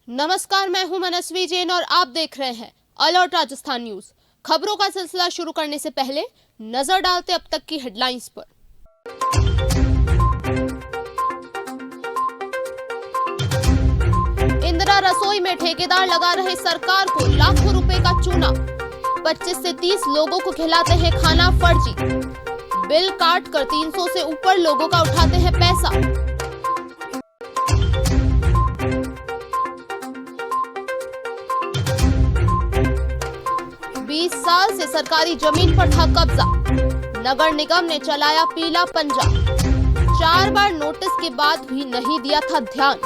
नमस्कार, मैं हूं मनस्वी जैन और आप देख रहे हैं अलर्ट राजस्थान न्यूज। खबरों का सिलसिला शुरू करने से पहले नजर डालते अब तक की हेडलाइंस पर। इंदिरा रसोई में ठेकेदार लगा रहे सरकार को लाखों रुपए का चूना। 25 से 30 लोगों को खिलाते हैं खाना फर्जी। बिल काट कर 300 से ऊपर लोगों का उठाते हैं पैसा। 20 साल से सरकारी जमीन पर था कब्जा। नगर निगम ने चलाया पीला पंजा। 4 बार नोटिस के बाद भी नहीं दिया था ध्यान।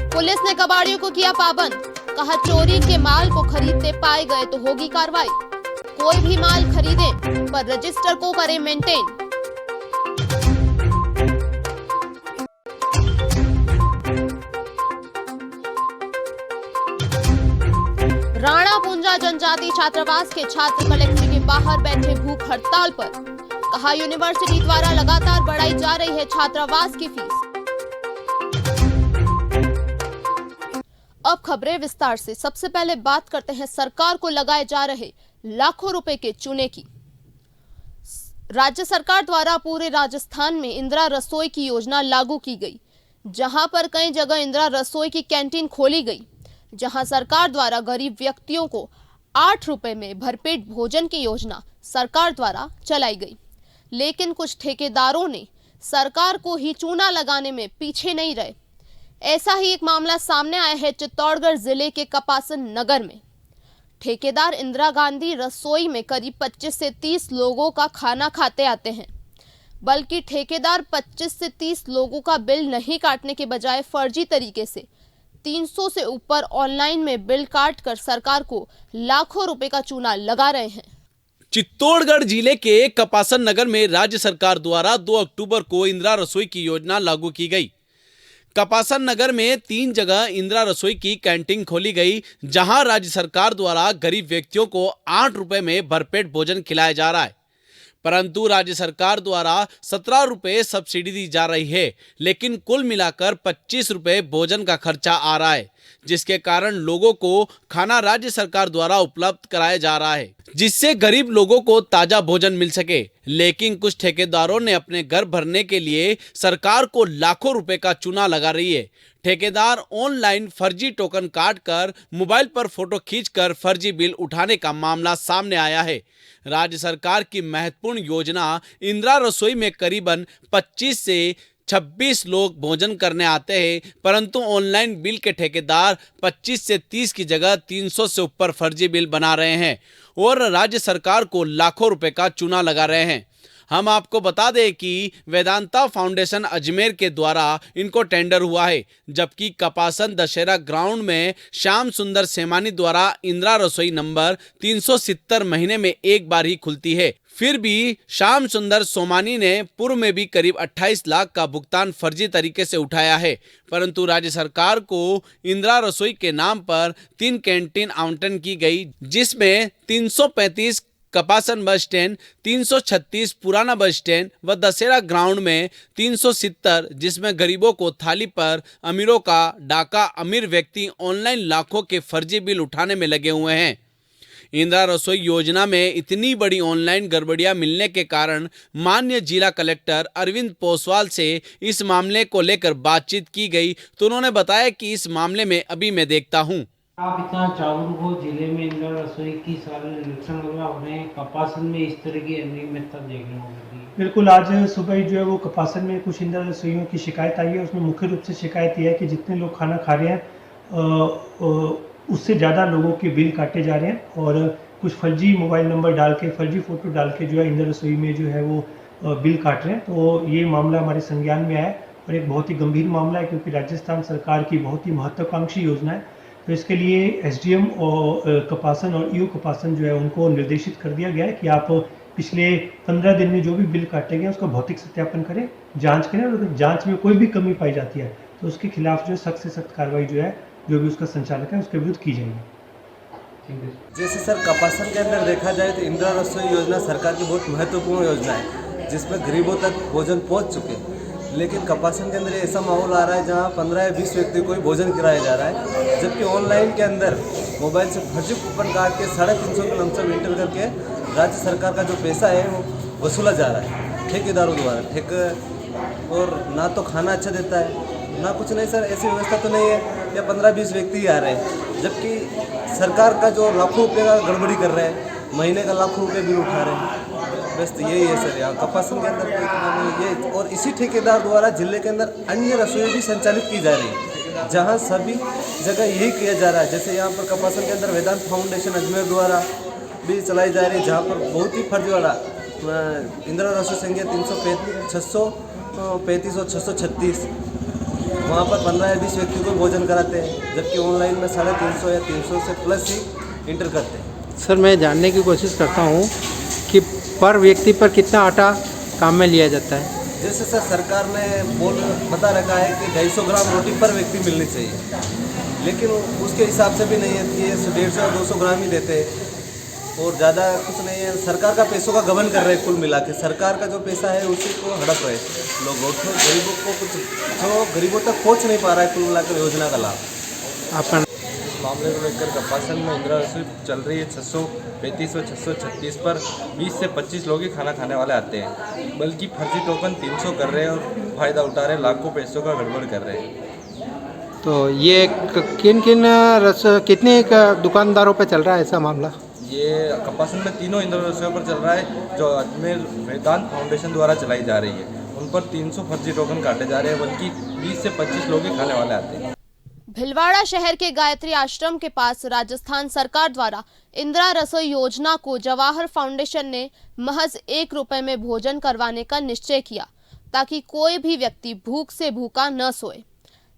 पुलिस ने कबाड़ियों को किया पाबंद। कहा चोरी के माल को खरीदते पाए गए तो होगी कार्रवाई। कोई भी माल खरीदे पर रजिस्टर को करे मेंटेन। राणा पुंजा जनजाति छात्रावास के छात्र कलेक्टर के बाहर बैठे भूख हड़ताल पर। कहा यूनिवर्सिटी द्वारा लगातार बढ़ाई जा रही है छात्रावास की फीस। अब खबरें विस्तार से। सबसे पहले बात करते हैं सरकार को लगाए जा रहे लाखों रुपए के चूने की। राज्य सरकार द्वारा पूरे राजस्थान में इंदिरा रसोई की योजना लागू की गई, जहां पर कई जगह इंदिरा रसोई की कैंटीन खोली गई, जहां सरकार द्वारा गरीब व्यक्तियों को 8 रुपए में भरपेट भोजन की योजना सरकार द्वारा चलाई गई। लेकिन कुछ ठेकेदारों ने सरकार को ही चूना लगाने में पीछे नहीं रहे। ऐसा ही एक मामला सामने आया है चित्तौड़गढ़ जिले के कपासन नगर में। ठेकेदार इंदिरा गांधी रसोई में करीब 25 से 30 लोगों का खाना खाते आते हैं, बल्कि ठेकेदार 25 से 30 लोगों का बिल नहीं काटने के बजाय फर्जी तरीके से 300 से ऊपर ऑनलाइन में बिल काट कर सरकार को लाखों रुपए का चूना लगा रहे हैं। चित्तौड़गढ़ जिले के कपासन नगर में राज्य सरकार द्वारा 2 अक्टूबर को इंदिरा रसोई की योजना लागू की गई। कपासन नगर में 3 जगह इंदिरा रसोई की कैंटीन खोली गई, जहां राज्य सरकार द्वारा गरीब व्यक्तियों को 8 रुपए में भरपेट भोजन खिलाया जा रहा है। परंतु राज्य सरकार द्वारा 17 रुपए सब्सिडी दी जा रही है, लेकिन कुल मिलाकर 25 रुपए भोजन का खर्चा आ रहा है, जिसके कारण लोगों को खाना राज्य सरकार द्वारा उपलब्ध कराया जा रहा है, जिससे गरीब लोगों को ताजा भोजन मिल सके। लेकिन कुछ ठेकेदारों ने अपने घर भरने के लिए सरकार को लाखों रुपए का चूना लगा रही है। ठेकेदार ऑनलाइन फर्जी टोकन काट कर मोबाइल पर फोटो खींचकर फर्जी बिल उठाने का मामला सामने आया है। राज्य सरकार की महत्वपूर्ण योजना इंदिरा रसोई में करीबन 25 से 26 लोग भोजन करने आते हैं, परंतु ऑनलाइन बिल के ठेकेदार 25 से 30 की जगह 300 से ऊपर फर्जी बिल बना रहे हैं और राज्य सरकार को लाखों रुपए का चूना लगा रहे हैं। हम आपको बता दें कि वेदांता फाउंडेशन अजमेर के द्वारा इनको टेंडर हुआ है, जबकि कपासन दशहरा ग्राउंड में श्याम सुंदर सेमानी द्वारा इंदिरा रसोई नंबर 370 महीने में एक बार ही खुलती है। फिर भी श्याम सुंदर सोमानी ने पूर्व में भी करीब 28 लाख का भुगतान फर्जी तरीके से उठाया है, परंतु राज्य सरकार को इंदिरा रसोई के नाम पर 3 कैंटीन आवंटन की गई, जिसमें 335 कपासन बस स्टैंड, 336 पुराना बस स्टैंड व दशहरा ग्राउंड में 370, जिसमें गरीबों को थाली पर, अमीरों का डाका, अमीर व्यक्ति ऑनलाइन लाखों के फर्जी बिल उठाने में लगे हुए हैं। इंदिरा रसोई योजना में इतनी बड़ी ऑनलाइन गड़बड़ियां मिलने के कारण माननीय जिला कलेक्टर अरविंद पोसवाल से इस मामले को लेकर बातचीत की गई, तो उन्होंने बताया कि इस मामले में अभी मैं देखता हूं। आप इतना जागरूक हो, जिले में इंदिरा रसोई की सारे निरीक्षण वगैरह हो रहे हैं, कपासन में इस तरह की अनियमितता देखने को मिल रही है। बिल्कुल, आज सुबह ही जो है वो कपासन में कुछ इंदिरा रसोइयों की शिकायत आई है। उसमें मुख्य रूप से शिकायत यह है कि जितने लोग खाना खा रहे हैं उससे ज़्यादा लोगों के बिल काटे जा रहे हैं और कुछ फर्जी मोबाइल नंबर डाल के, फर्जी फ़ोटो डाल के जो है इंदिरा रसोई में जो है वो बिल काट रहे हैं। तो ये मामला हमारे संज्ञान में आया और एक बहुत ही गंभीर मामला है, क्योंकि राजस्थान सरकार की बहुत ही महत्वाकांक्षी योजना है। तो इसके लिए एसडीएम और कपासन और ईओ कपासन जो है उनको निर्देशित कर दिया गया है कि आप पिछले 15 दिन में जो भी बिल काटे गए उसका भौतिक सत्यापन करें, जांच करें, और अगर जांच में कोई भी कमी पाई जाती है तो उसके खिलाफ जो सख्त से सख्त कार्रवाई जो है, जो भी उसका संचालक है, उसके विरुद्ध की जाएगी। ठीक है। जैसे सर कपासन के अंदर देखा जाए तो इंदिरा रसोई योजना सरकार की बहुत महत्वपूर्ण योजना है जिसमें गरीबों तक भोजन पहुंच चुके हैं। लेकिन कपासन के अंदर ऐसा माहौल आ रहा है जहां 15 या 20 व्यक्ति को ही भोजन कराया जा रहा है, जबकि ऑनलाइन के अंदर मोबाइल से फर्जी कूपन काट के 350 के लमसम इंटर करके राज्य सरकार का जो पैसा है वो वसूला जा रहा है ठेकेदारों द्वारा। और ना तो खाना अच्छा देता है ना कुछ नहीं सर, ऐसी व्यवस्था तो नहीं है। या 15-20 व्यक्ति ही आ रहे हैं, जबकि सरकार का जो लाखों रुपये का गड़बड़ी कर रहे हैं, महीने का लाखों रुपये बिल उठा रहे हैं। बस तो यही है सर यहाँ कपासन के अंदर कोई इतना नहीं ये। और इसी ठेकेदार द्वारा जिले के अंदर अन्य रसोई भी संचालित की जा रही है, जहाँ सभी जगह यही किया जा रहा है। जैसे यहाँ पर कपासन के अंदर वेदांत फाउंडेशन अजमेर द्वारा भी चलाई जा रही है, जहाँ पर बहुत ही फर्जीवाड़ा इंदिरा रसोई संख्या 635 और 636 वहाँ पर 15 या 20 व्यक्ति को भोजन कराते हैं, जबकि ऑनलाइन में 350 या 300 से प्लस ही इंटर करते हैं। सर मैं जानने की कोशिश करता हूँ कि पर व्यक्ति पर कितना आटा काम में लिया जाता है। जैसे सर सरकार ने बता रखा है कि 250 ग्राम रोटी पर व्यक्ति मिलनी चाहिए, लेकिन उसके हिसाब से भी नहीं है कि ये 150 या 200 ग्राम ही देते हैं और ज़्यादा कुछ नहीं है। सरकार का पैसों का गबन कर रहे हैं, कुल मिला के सरकार का जो पैसा है उसी को हड़प रहे लोग। गरीबों को कुछ जो गरीबों तक पहुँच नहीं पा रहा है कुल मिलाकर योजना का लाभ। अपन मामले को लेकर कपासन में इंदिरा रसोई चल रही है। 635 और 636 पर 20 से 25 लोग ही खाना खाने वाले आते हैं, बल्कि फर्जी टोकन 300 कर रहे हैं और फ़ायदा उठा रहे हैं, लाखों पैसों का गड़बड़ कर रहे हैं। तो ये कितने दुकानदारों पे चल रहा है ऐसा मामला? ये कपासन में तीनों इंदिरा रसोई पर चल रहा है, जो अजमेर वेदांत फाउंडेशन द्वारा चलाई जा रही है। उन पर 300 फर्जी टोकन काटे जा रहे हैं, बल्कि 20 से 25 लोग ही खाने वाले आते हैं। भिलवाड़ा शहर के गायत्री आश्रम के पास राजस्थान सरकार द्वारा इंदिरा रसोई योजना को जवाहर फाउंडेशन ने महज 1 रुपए में भोजन करवाने का निश्चय किया, ताकि कोई भी व्यक्ति भूख से भूखा न सोए।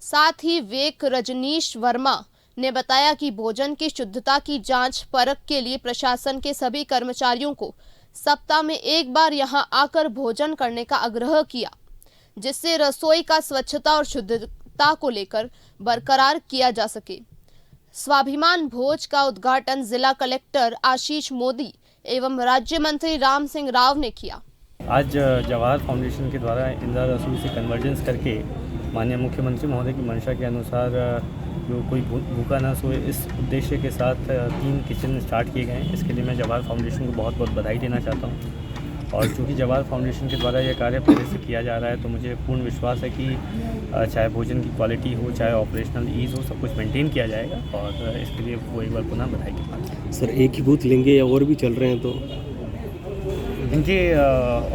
साथ ही वेक रजनीश वर्मा ने बताया कि भोजन की शुद्धता की जांच परख के लिए प्रशासन के सभी कर्मचारियों को सप्ताह में एक बार यहां आकर भोजन करने का आग्रह किया, जिससे रसोई का स्वच्छता और शुद्धता को लेकर बरकरार किया जा सके। स्वाभिमान भोज का उद्घाटन जिला कलेक्टर आशीष मोदी एवं राज्य मंत्री राम सिंह राव ने किया। आज जवाहर फाउंडेशन के द्वारा इंदिरा रसोई से कन्वर्जेंस करके माननीय मुख्यमंत्री महोदय की मंशा के अनुसार जो कोई भूखा ना सोए, इस उद्देश्य के साथ 3 किचन स्टार्ट किए गए हैं। इसके लिए मैं जवाहर फाउंडेशन को बहुत बहुत बधाई देना चाहता हूँ। और चूँकि जवाहर फाउंडेशन के द्वारा यह कार्य पहले से किया जा रहा है, तो मुझे पूर्ण विश्वास है कि चाहे भोजन की क्वालिटी हो, चाहे ऑपरेशनल ईज़ हो, सब कुछ मेंटेन किया जाएगा। और इसके लिए वो एक बार पुनः बधाई की बात है। सर एक ही बूथ लेंगे या और भी चल रहे हैं? तो इनके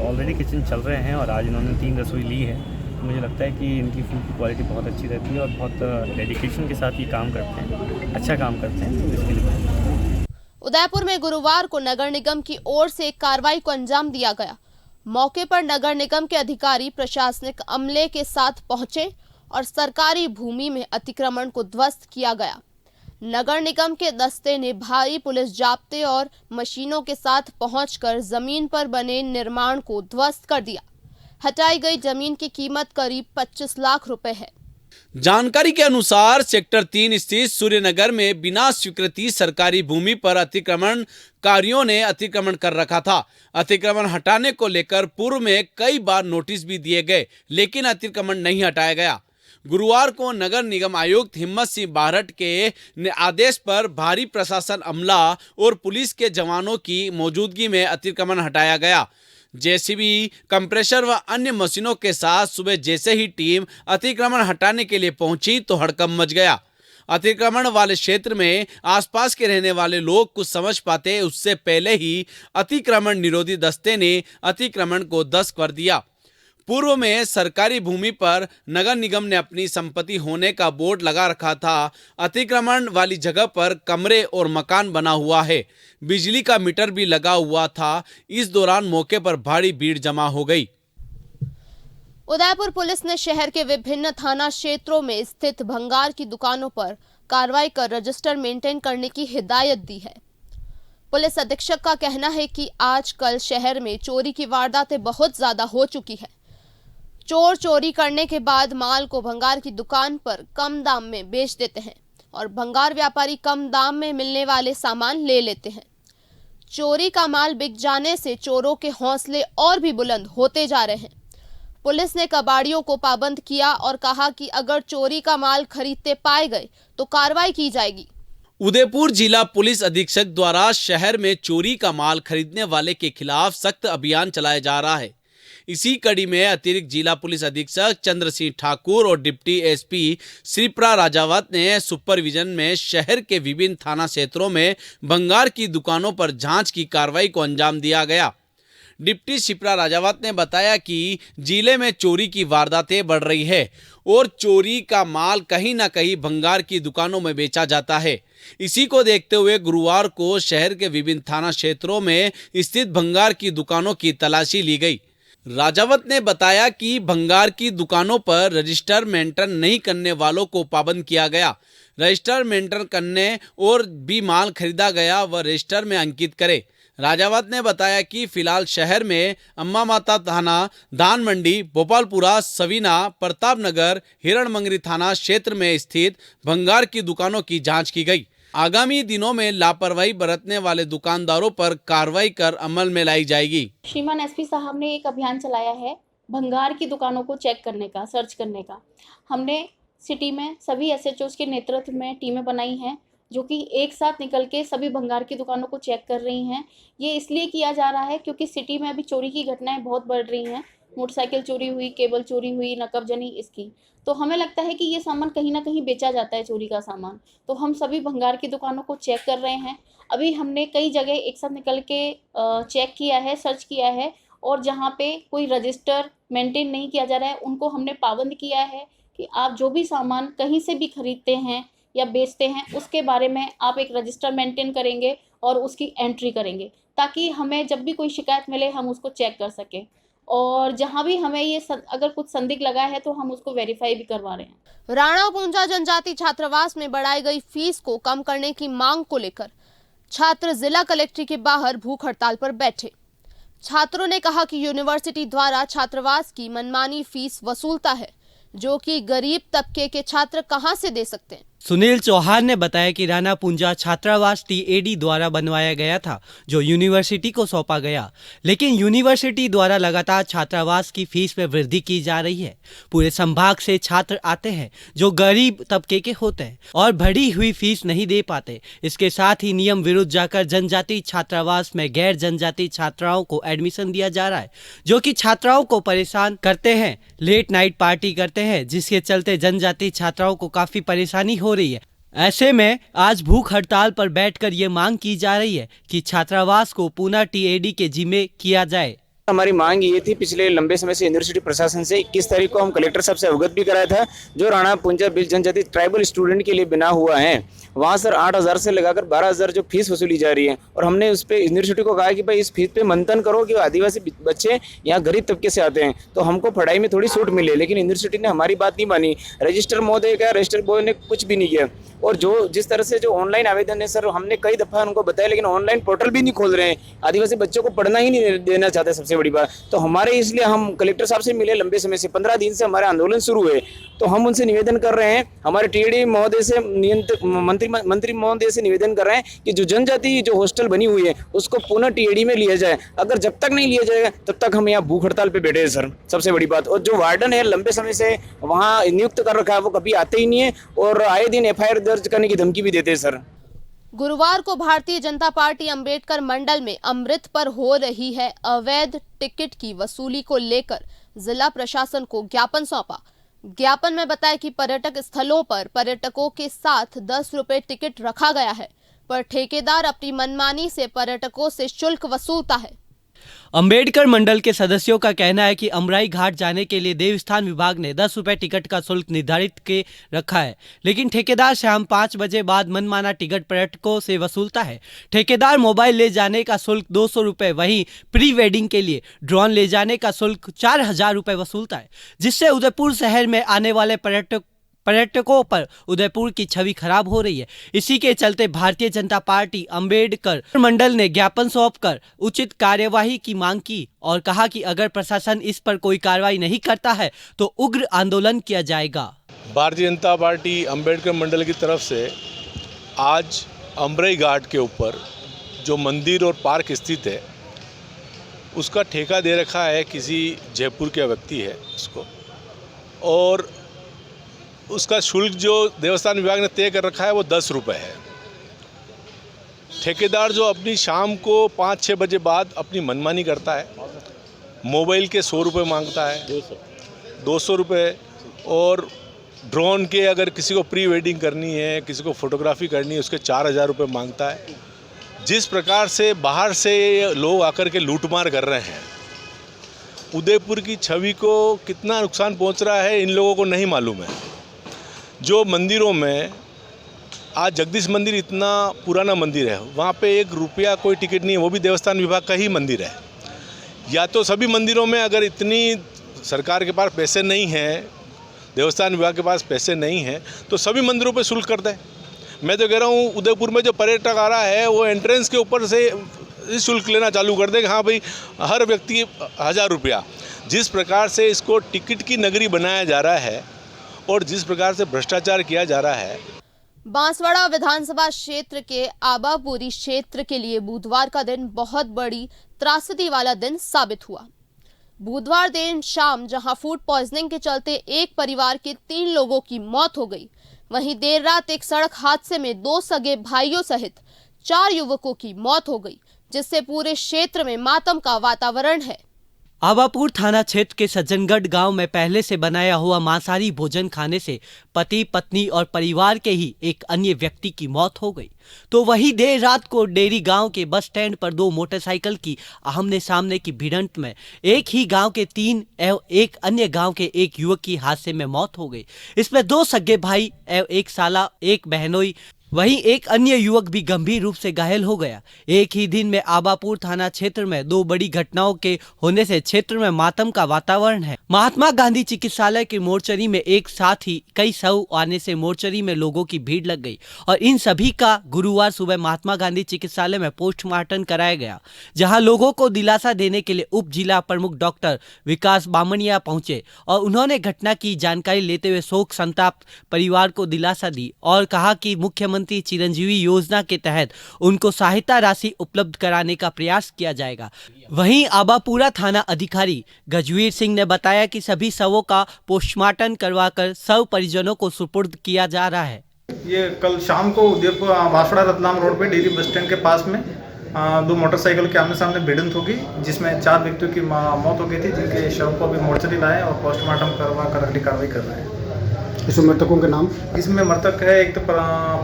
ऑलरेडी किचन चल रहे हैं और आज इन्होंने 3 रसोई ली है। तो मुझे लगता है कि इनकी फूड की क्वालिटी बहुत अच्छी रहती है और बहुत डेडिकेशन के साथ ये काम करते हैं, अच्छा काम करते हैं। तो इसके लिए उदयपुर में गुरुवार को नगर निगम की ओर से कार्रवाई को अंजाम दिया गया। मौके पर नगर निगम के अधिकारी प्रशासनिक अमले के साथ पहुंचे और सरकारी भूमि में अतिक्रमण को ध्वस्त किया गया। नगर निगम के दस्ते ने भारी पुलिस जाब्ते और मशीनों के साथ पहुंचकर जमीन पर बने निर्माण को ध्वस्त कर दिया। हटाई गई जमीन की कीमत करीब 25 लाख रुपए है। जानकारी के अनुसार सेक्टर 3 स्थित सूर्यनगर में बिना स्वीकृति सरकारी भूमि पर अतिक्रमणकारियों ने अतिक्रमण कर रखा था। अतिक्रमण हटाने को लेकर पूर्व में कई बार नोटिस भी दिए गए, लेकिन अतिक्रमण नहीं हटाया गया। गुरुवार को नगर निगम आयुक्त हिम्मत सिंह बारहट के आदेश पर भारी प्रशासन अमला और पुलिस के जवानों की मौजूदगी में अतिक्रमण हटाया गया। जेसीबी, कंप्रेसर व अन्य मशीनों के साथ सुबह जैसे ही टीम अतिक्रमण हटाने के लिए पहुंची तो हड़कंप मच गया। अतिक्रमण वाले क्षेत्र में आसपास के रहने वाले लोग कुछ समझ पाते उससे पहले ही अतिक्रमण निरोधी दस्ते ने अतिक्रमण को ध्वस्त कर दिया। पूर्व में सरकारी भूमि पर नगर निगम ने अपनी संपत्ति होने का बोर्ड लगा रखा था। अतिक्रमण वाली जगह पर कमरे और मकान बना हुआ है। बिजली का मीटर भी लगा हुआ था। इस दौरान मौके पर भारी भीड़ जमा हो गई। उदयपुर पुलिस ने शहर के विभिन्न थाना क्षेत्रों में स्थित भंगार की दुकानों पर कार्रवाई कर रजिस्टर मेंटेन करने की हिदायत दी है। पुलिस अधीक्षक का कहना है कि आजकल शहर में चोरी की वारदातें बहुत ज्यादा हो चुकी है। चोर चोरी करने के बाद माल को भंगार की दुकान पर कम दाम में बेच देते हैं। और भंगार व्यापारी कम दाम में मिलने वाले सामान ले लेते हैं। चोरी का माल बिक जाने से चोरों के हौसले और भी बुलंद होते जा रहे हैं। पुलिस ने कबाड़ियों को पाबंद किया और कहा कि अगर चोरी का माल खरीदते पाए गए तो कार्रवाई की जाएगी। उदयपुर जिला पुलिस अधीक्षक द्वारा शहर में चोरी का माल खरीदने वाले के खिलाफ सख्त अभियान चलाया जा रहा है। इसी कड़ी में अतिरिक्त जिला पुलिस अधीक्षक चंद्र सिंह ठाकुर और डिप्टी एसपी श्रीप्रा राजावत ने सुपरविजन में शहर के विभिन्न थाना क्षेत्रों में भंगार की दुकानों पर जांच की कार्रवाई को अंजाम दिया गया। डिप्टी शिप्रा राजावत ने बताया कि जिले में चोरी की वारदातें बढ़ रही है और चोरी का माल कहीं ना कहीं भंगार की दुकानों में बेचा जाता है। इसी को देखते हुए गुरुवार को शहर के विभिन्न थाना क्षेत्रों में स्थित भंगार की दुकानों की तलाशी ली गई। राजावत ने बताया कि भंगार की दुकानों पर रजिस्टर मेंटेन नहीं करने वालों को पाबंद किया गया। रजिस्टर मेंटेन करने और भी माल खरीदा गया वह रजिस्टर में अंकित करे। राजावत ने बताया कि फिलहाल शहर में अम्मा माता थाना, धान मंडी, भोपालपुरा, सवीना, प्रताप नगर, हिरणमंगरी थाना क्षेत्र में स्थित भंगार की दुकानों की जांच की गई। आगामी दिनों में लापरवाही बरतने वाले दुकानदारों पर कार्रवाई कर अमल में लाई जाएगी। श्रीमान एसपी साहब ने एक अभियान चलाया है भंगार की दुकानों को चेक करने का, सर्च करने का। हमने सिटी में सभी एसएचओ के नेतृत्व में टीमें बनाई हैं जो कि एक साथ निकल के सभी भंगार की दुकानों को चेक कर रही हैं। ये इसलिए किया जा रहा है क्योंकि सिटी में अभी चोरी की घटनाएं बहुत बढ़ रही हैं। मोटरसाइकिल चोरी हुई, केबल चोरी हुई, नकबजनी इसकी। तो हमें लगता है कि ये सामान कहीं ना कहीं बेचा जाता है, चोरी का सामान। तो हम सभी भंगार की दुकानों को चेक कर रहे हैं। अभी हमने कई जगह एक साथ निकल के चेक किया है, सर्च किया है, और जहाँ पे कोई रजिस्टर मेंटेन नहीं किया जा रहा है उनको हमने पाबंद किया है कि आप जो भी सामान कहीं से भी खरीदते हैं या बेचते हैं उसके बारे में आप एक रजिस्टर मेंटेन करेंगे और उसकी एंट्री करेंगे, ताकि हमें जब भी कोई शिकायत मिले हम उसको चेक कर सकें। और जहां भी हमें ये अगर कुछ संदिग्ध लगा है तो हम उसको वेरीफाई भी करवा रहे हैं। राणा पूंजा जनजाति छात्रावास में बढ़ाई गई फीस को कम करने की मांग को लेकर छात्र जिला कलेक्ट्रेट के बाहर भूख हड़ताल पर बैठे। छात्रों ने कहा कि यूनिवर्सिटी द्वारा छात्रावास की मनमानी फीस वसूलता है, जो कि गरीब तबके के छात्र कहां से दे सकते हैं। सुनील चौहान ने बताया कि राणा पूंजा छात्रावास टीएडी द्वारा बनवाया गया था, जो यूनिवर्सिटी को सौंपा गया, लेकिन यूनिवर्सिटी द्वारा लगातार छात्रावास की फीस में वृद्धि की जा रही है। पूरे संभाग से छात्र आते हैं जो गरीब तबके के होते हैं और बढ़ी हुई फीस नहीं दे पाते। इसके साथ ही नियम विरुद्ध जाकर जनजाति छात्रावास में गैर जनजाति छात्राओं को एडमिशन दिया जा रहा है, जो कि छात्राओं को परेशान करते हैं, लेट नाइट पार्टी करते हैं, जिसके चलते जनजाति छात्राओं को काफी परेशानी हो रही है। ऐसे में आज भूख हड़ताल पर बैठकर ये मांग की जा रही है कि छात्रावास को पुनः टीएडी के जिम्मे किया जाए। हमारी मांग ये थी, पिछले लंबे समय से यूनिवर्सिटी प्रशासन से 21 तारीख को हम कलेक्टर साहब से अवगत भी कराया था, जो राणा पूंजा बिल जनजाति ट्राइबल स्टूडेंट के लिए बना हुआ है। वहाँ सर 8,000 से लगाकर 12,000 जो फीस वसूली जा रही है, और हमने उस पर यूनिवर्सिटी को कहा कि भाई इस फीस पे मंथन करो कि आदिवासी बच्चे यहाँ गरीब तबके से आते हैं तो हमको पढ़ाई में थोड़ी छूट मिले, लेकिन यूनिवर्सिटी ने हमारी बात नहीं मानी। रजिस्टर महोदय का, रजिस्टर बॉय ने कुछ भी नहीं किया। और जिस तरह से जो ऑनलाइन आवेदन है सर, हमने कई दफ़ा उनको बताया, लेकिन ऑनलाइन पोर्टल भी नहीं खोल रहे हैं। आदिवासी बच्चों को पढ़ना ही नहीं देना चाहते, सबसे बड़ी बात। तो हमारे इसलिए हम कलेक्टर साहब से मिले, लंबे समय से 15 दिन से हमारे आंदोलन शुरू हुए। तो हम उनसे निवेदन कर रहे हैं, हमारे टीएडी महोदय से, मंत्री महोदय से निवेदन कर रहे हैं कि जो जनजाति जो हॉस्टल बनी हुई है उसको पुनः टीएडी में लिया जाए। अगर जब तक नहीं लिया जाएगा तब तक हम यहाँ भूख हड़ताल पे बैठे हैं सर, सबसे बड़ी बात। और जो वार्डन है लंबे समय से वहाँ नियुक्त कर रखा है, वो कभी आते ही नहीं है और आए दिन एफआईआर दर्ज करने की धमकी भी देते हैं सर। गुरुवार को भारतीय जनता पार्टी अंबेडकर मंडल में अमृत पर हो रही है अवैध टिकट की वसूली को लेकर जिला प्रशासन को ज्ञापन सौंपा। ज्ञापन में बताया कि पर्यटक स्थलों पर पर्यटकों के साथ 10 रुपए टिकट रखा गया है, पर ठेकेदार अपनी मनमानी से पर्यटकों से शुल्क वसूलता है। अंबेडकर मंडल के सदस्यों का कहना है कि अमराई घाट जाने के लिए देवस्थान विभाग ने 10 रुपए टिकट का शुल्क निर्धारित के रखा है, लेकिन ठेकेदार शाम 5 बजे बाद मनमाना टिकट पर्यटकों से वसूलता है। ठेकेदार मोबाइल ले जाने का शुल्क 200 रुपए, वहीं प्री वेडिंग के लिए ड्रोन ले जाने का शुल्क 4,000 रुपए वसूलता है, जिससे उदयपुर शहर में आने वाले पर्यटक पर्यटकों पर उदयपुर की छवि खराब हो रही है। इसी के चलते भारतीय जनता पार्टी अंबेडकर मंडल ने ज्ञापन सौंपकर उचित कार्यवाही की मांग की और कहा कि अगर प्रशासन इस पर कोई कार्रवाई नहीं करता है तो उग्र आंदोलन किया जाएगा। भारतीय जनता पार्टी अंबेडकर मंडल की तरफ से आज अमरई घाट के ऊपर जो मंदिर और पार्क स्थित है उसका ठेका दे रखा है किसी जयपुर के व्यक्ति है उसको, और उसका शुल्क जो देवस्थान विभाग ने तय कर रखा है वो 10 रुपये है। ठेकेदार जो अपनी शाम को 5-6 बजे बाद अपनी मनमानी करता है, मोबाइल के 100 रुपये मांगता है, 200 रुपये, और ड्रोन के अगर किसी को प्री वेडिंग करनी है, किसी को फोटोग्राफी करनी है, उसके 4000 रुपये मांगता है। जिस प्रकार से बाहर से लोग आकर के लूटमार कर रहे हैं, उदयपुर की छवि को कितना नुकसान पहुंच रहा है इन लोगों को नहीं मालूम है। जो मंदिरों में आज जगदीश मंदिर इतना पुराना मंदिर है, वहाँ पे 1 रुपया कोई टिकट नहीं है, वो भी देवस्थान विभाग का ही मंदिर है। या तो सभी मंदिरों में अगर इतनी सरकार के पास पैसे नहीं हैं, देवस्थान विभाग के पास पैसे नहीं हैं, तो सभी मंदिरों पे शुल्क कर दें। मैं तो कह रहा हूँ उदयपुर में जो पर्यटक आ रहा है वो एंट्रेंस के ऊपर से शुल्क लेना चालू कर दे कि हाँ भाई हर व्यक्ति 1000 रुपया। जिस प्रकार से इसको टिकट की नगरी बनाया जा रहा है और जिस प्रकार से भ्रष्टाचार किया जा रहा है। बांसवाड़ा विधानसभा क्षेत्र के आबापुरी क्षेत्र के लिए बुधवार का दिन बहुत बड़ी त्रासदी वाला दिन साबित हुआ। बुधवार देर शाम जहां फूड पॉइजनिंग के चलते एक परिवार के 3 लोगों की मौत हो गई, वहीं देर रात एक सड़क हादसे में 2 सगे भाइयों सहित 4 युवकों की मौत हो गई, जिससे पूरे क्षेत्र में मातम का वातावरण है। आबापुर थाना क्षेत्र के सज्जनगढ़ गांव में पहले से बनाया हुआ मांसाहारी भोजन खाने से पति पत्नी और परिवार के ही एक अन्य व्यक्ति की मौत हो गई। तो वही देर रात को डेरी गांव के बस स्टैंड पर 2 मोटरसाइकिल की आमने सामने की भिड़ंत में एक ही गांव के 3 एवं एक अन्य गांव के 1 युवक की हादसे में मौत हो गई। इसमें 2 सगे भाई एवं 1 साला 1 बहनोई, वहीं एक अन्य युवक भी गंभीर रूप से घायल हो गया। एक ही दिन में आबापुर थाना क्षेत्र में 2 बड़ी घटनाओं के होने से क्षेत्र में मातम का वातावरण है। महात्मा गांधी चिकित्सालय की मोर्चरी में एक साथ ही कई शव आने से मोर्चरी में लोगों की भीड़ लग गई और इन सभी का गुरुवार सुबह महात्मा गांधी चिकित्सालय में पोस्टमार्टम कराया गया, जहां लोगों को दिलासा देने के लिए उप जिला प्रमुख डॉक्टर विकास बामनिया पहुंचे और उन्होंने घटना की जानकारी लेते हुए शोक संताप्त परिवार को दिलासा दी और कहा कि मुख्यमंत्री चिरंजीवी योजना के तहत उनको सहायता राशि उपलब्ध कराने का प्रयास किया जाएगा। वहीं आबापुरा थाना अधिकारी गजवीर सिंह ने बताया कि सभी शवों का पोस्टमार्टम करवाकर शव परिजनों को सुपुर्द किया जा रहा है। ये कल शाम को उदयपुर बांसवाड़ा रतलाम रोड पे डेरी बस स्टैंड के पास में 2 मोटरसाइकिल के आमने सामने भिड़ंत होगी, जिसमें 4 व्यक्तियों की मौत हो गई थी, जिनके शव को अभी मोर्चरी लाए और पोस्टमार्टम करवा कर अगली कार्रवाई कर रहे हैं। इसमें मृतकों के नाम? इसमें मृतक है एक तो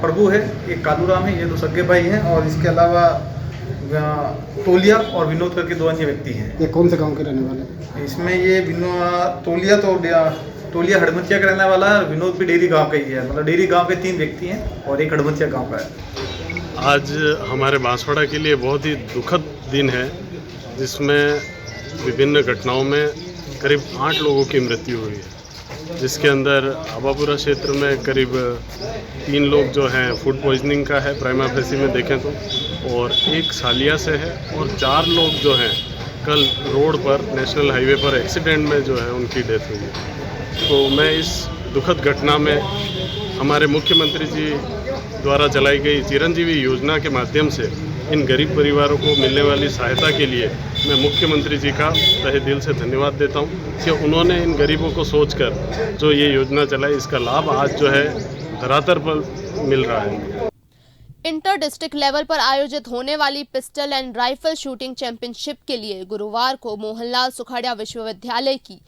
प्रभु है, एक कालूराम है, ये 2 सगे भाई हैं, और इसके अलावा तोलिया और विनोद करके 2 अन्य व्यक्ति हैं। ये कौन से गांव के रहने वाले? इसमें ये तोलिया हड़मतिया का रहने वाला है, विनोद भी डेरी गांव का ही है। मतलब डेरी गांव के 3 व्यक्ति हैं और एक हड़मतिया गांव का है। आज हमारे बांसवाड़ा के लिए बहुत ही दुखद दिन है, जिसमें विभिन्न घटनाओं में करीब 8 लोगों की मृत्यु हुई है, जिसके अंदर आबापुरा क्षेत्र में करीब 3 लोग जो हैं फूड पॉइजनिंग का है प्राइमा फेसी में देखें तो, और 1 सालिया से है, और 4 लोग जो हैं कल रोड पर नेशनल हाईवे पर एक्सीडेंट में जो है उनकी डेथ हुई है। तो मैं इस दुखद घटना में हमारे मुख्यमंत्री जी द्वारा चलाई गई चिरंजीवी योजना के माध्यम से इन गरीब परिवारों को मिलने वाली सहायता के लिए मैं मुख्यमंत्री जी का तहे दिल से धन्यवाद देता हूं कि उन्होंने इन गरीबों को सोचकर जो ये योजना चलाई, इसका लाभ आज जो है धरातल पर मिल रहा है। इंटर डिस्ट्रिक्ट लेवल पर आयोजित होने वाली pistol and rifle shooting championship के लिए गुरुवार को मोहनलाल सुखाड़िया विश्वविद्यालय की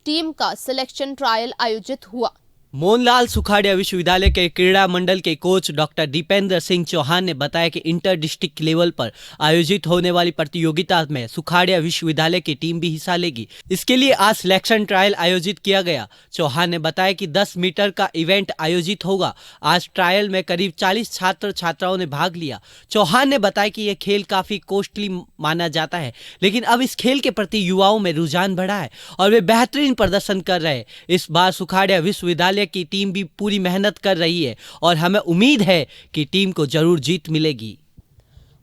टीम का सिलेक्शन ट्रायल आयोजित हुआ। मोहनलाल सुखाड़िया विश्वविद्यालय के क्रीड़ा मंडल के कोच डॉक्टर दीपेंद्र सिंह चौहान ने बताया कि इंटर डिस्ट्रिक्ट लेवल पर आयोजित होने वाली प्रतियोगिता में सुखाड़िया विश्वविद्यालय की टीम भी हिस्सा लेगी। इसके लिए आज सिलेक्शन ट्रायल आयोजित किया गया। चौहान ने बताया कि 10 मीटर का इवेंट आयोजित होगा। आज ट्रायल में करीब 40 छात्र छात्राओं ने भाग लिया। चौहान ने बताया कि यह खेल काफी कॉस्टली माना जाता है, लेकिन अब इस खेल के प्रति युवाओं में रुझान बढ़ा है और वे बेहतरीन प्रदर्शन कर रहे हैं। इस बार सुखाड़िया विश्वविद्यालय बताया कि टीम भी पूरी मेहनत कर रही है और हमें उम्मीद है कि टीम को जरूर जीत मिलेगी।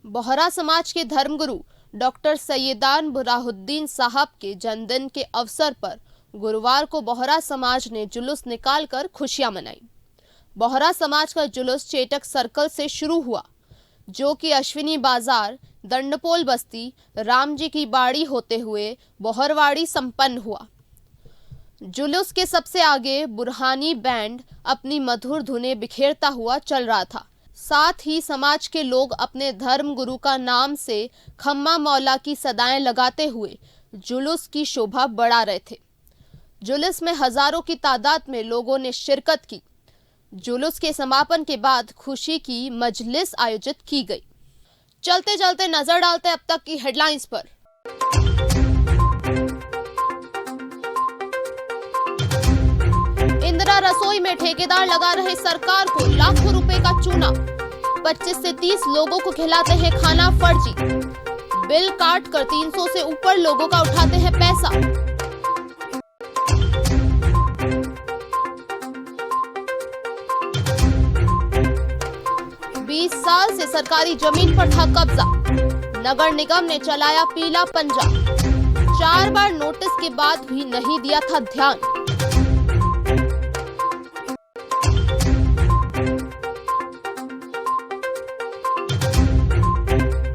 बोहरा समाज के धर्मगुरु डॉक्टर सैयदान बुरहानुद्दीन साहब के जन्मदिन के अवसर पर गुरुवार को बोहरा समाज ने जुलूस निकालकर खुशियां मनाई। बोहरा समाज का जुलूस चेटक सर्कल से शुरू हुआ, जो कि अश्विनी बाजार, दंडपोल बस्ती, राम जी की बाड़ी होते हुए बोहरवाड़ी संपन्न हुआ। जुलूस के सबसे आगे बुरहानी बैंड अपनी मधुर धुनें बिखेरता हुआ चल रहा था। साथ ही समाज के लोग अपने धर्म गुरु का नाम से खम्मा मौला की सदाएं लगाते हुए जुलूस की शोभा बढ़ा रहे थे। जुलूस में हजारों की तादाद में लोगों ने शिरकत की। जुलूस के समापन के बाद खुशी की मजलिस आयोजित की गई। चलते चलते नजर डालते अब तक की हेडलाइंस पर। इंदिरा रसोई में ठेकेदार लगा रहे सरकार को लाखों रुपए का चूना। 25 से 30 लोगों को खिलाते हैं खाना फर्जी। बिल काट कर 300 से ऊपर लोगों का उठाते हैं पैसा। साल से सरकारी जमीन पर था कब्जा। नगर निगम ने चलाया पीला पंजा। 4 बार नोटिस के बाद भी नहीं दिया था ध्यान।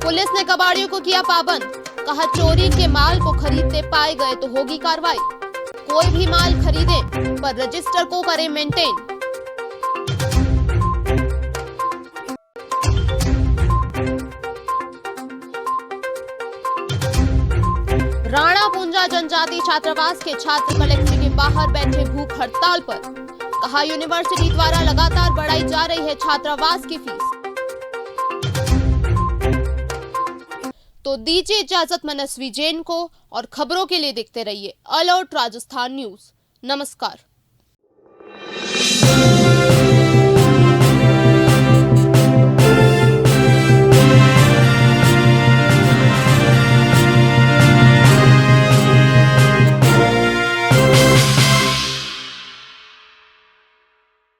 पुलिस ने कबाड़ियों को किया पाबंद। कहा चोरी के माल को खरीदते पाए गए तो होगी कार्रवाई। कोई भी माल खरीदे पर रजिस्टर को करें मेंटेन। राणा पूंजा जनजाति छात्रावास के छात्र कलेक्टर के बाहर बैठे भूख हड़ताल पर। कहा यूनिवर्सिटी द्वारा लगातार बढ़ाई जा रही है छात्रावास की फीस। तो दीजिए इजाजत मनस्वी जैन को, और खबरों के लिए देखते रहिए अलर्ट राजस्थान न्यूज। नमस्कार।